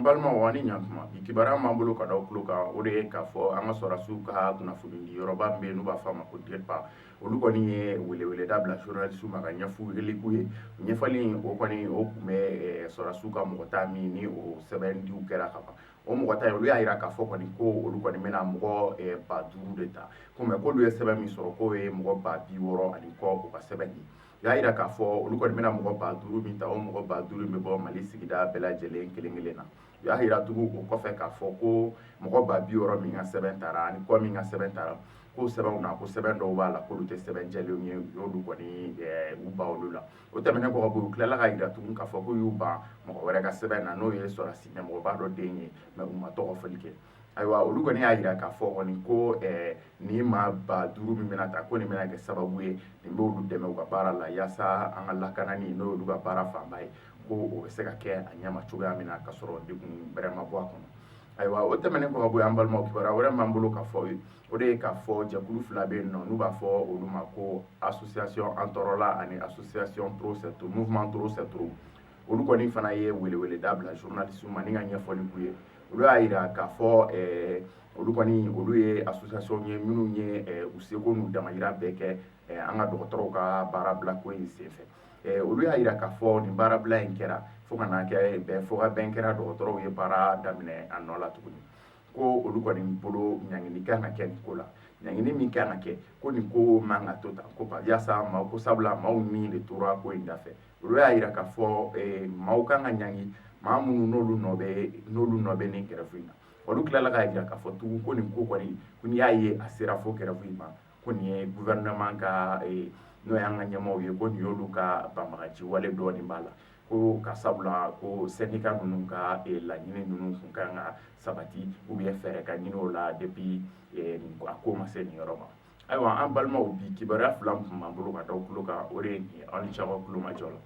balima wa ni ɲantuma bi kibaruya m'an bolo ka da tulo kan o de ye k'a fɔ an ka sɔrɔdasiw ka kunnafoni di yɔrɔba min bɛ yen n'u b'a fɔ a ma ko DIRPA olu kɔni ye weleweleda bila journaliste ma ka ɲɛfɔliw ye ɲɛfɔli o kɔni o tun bɛ sɔrɔdasiw ka mɔgɔ ta min ni o sɛbɛndiw kɛra ka ban o mɔgɔ ta olu y'a jira k'a fɔ kɔni ko olu kɔni bɛna mɔgɔ 5000 de ta ko mɛ k'olu ye sɛbɛn min sɔrɔ k'o ye mɔgɔ 60 ani kɔ o ka sɛbɛn ye u y'a jira k'a fɔ olu kɔni bɛna mɔgɔ 5000 min ta o mɔgɔ 5000 bɛ bɔ Mali sigida bɛɛ lajɛlen kelen kelen na u y'a jira tugun o kɔfɛ k'a fɔ ko mɔgɔ 60 min ka sɛbɛn tara ani kɔ min ka sɛbɛn tara ko sɛbɛnw na ko sɛbɛn dɔw b'a la k'olu tɛ sɛbɛn jɛlenw ye u y'olu kɔni u ban olu la o tɛmɛnen kɔ ka bɔ u tilala ka jira tugun k'a fɔ k'u y'u ban mɔgɔ wɛrɛ ka sɛbɛn na n'o ye sɔrɔdasi ɲɛmɔgɔba dɔ den ye mɛ u ma tɔgɔ fɔli kɛ ayiwa olu kɔni y'a jira k'a fɔ kɔni ko nin maa 5000 min bɛna ta ko nin bɛna kɛ sababu ye nin b'olu dɛmɛ u ka baara la yaasa an ka lakanani n'o y'olu ka baara fanba ye ko o bɛ se ka kɛ a ɲɛma cogoya min na ka sɔrɔ degun bɛrɛ ma bɔ a kɔnɔ ayiwa o tɛmɛnen kɔ ka bɔ an balimaw kibaruya wɛrɛ m'an bolo k'a fɔ ye o de ye k'a fɔ jɛkulu fila bɛ yen nɔ n'u b'a fɔ olu ma ko association an tɔɔrɔla ani association trop c'est trop mouvement trop c'est trop olu kɔni fana ye weleweleda bila journaliste ma ni ka ɲɛfɔli k'u ye olu y'a jira k'a fɔ olu kɔni olu ye association ye minnu ye u seko n'u damayira bɛɛ kɛ an ka dɔgɔtɔrɔw ka baarabila ko in senfɛ olu y'a jira k'a fɔ nin baarabila in kɛra fo ka n'a kɛ fo ka bɛn kɛra dɔgɔtɔrɔw ye baara daminɛ a nɔ la tuguni ko olu kɔni bolo ɲangini kan ka kɛ nin ko la ɲangini min kan ka kɛ ko nin ko man ka to tan ko yaasa maaw ko sabula maaw min de tora ko in dafɛ olu y'a jira k'a fɔ maaw kan ka ɲangi maa minnu n'olu nɔ bɛ nin kɛrɛfɛ in na olu tilala k'a jira k'a fɔ tugun ko nin ko kɔni ko n'i y'a ye a sera fo kɛrɛfɛ in ma ko nin ye gouvernement ka n'o y'an ka ɲɛmaaw ye ko nin y'olu ka banbagaci wale dɔɔni b'a la ko ka sabula ko syndicat ninnu ka laɲini ninnu kun kan ka sabati ou bien fɛɛrɛ ka ɲini o la depuis a ko ma se nin yɔrɔ ma ayiwa an balimaw bi kibaruya fila min tun b'an bolo ka da o tulo kan o de ye nin ye aw ni ce aw ka tulo majɔ la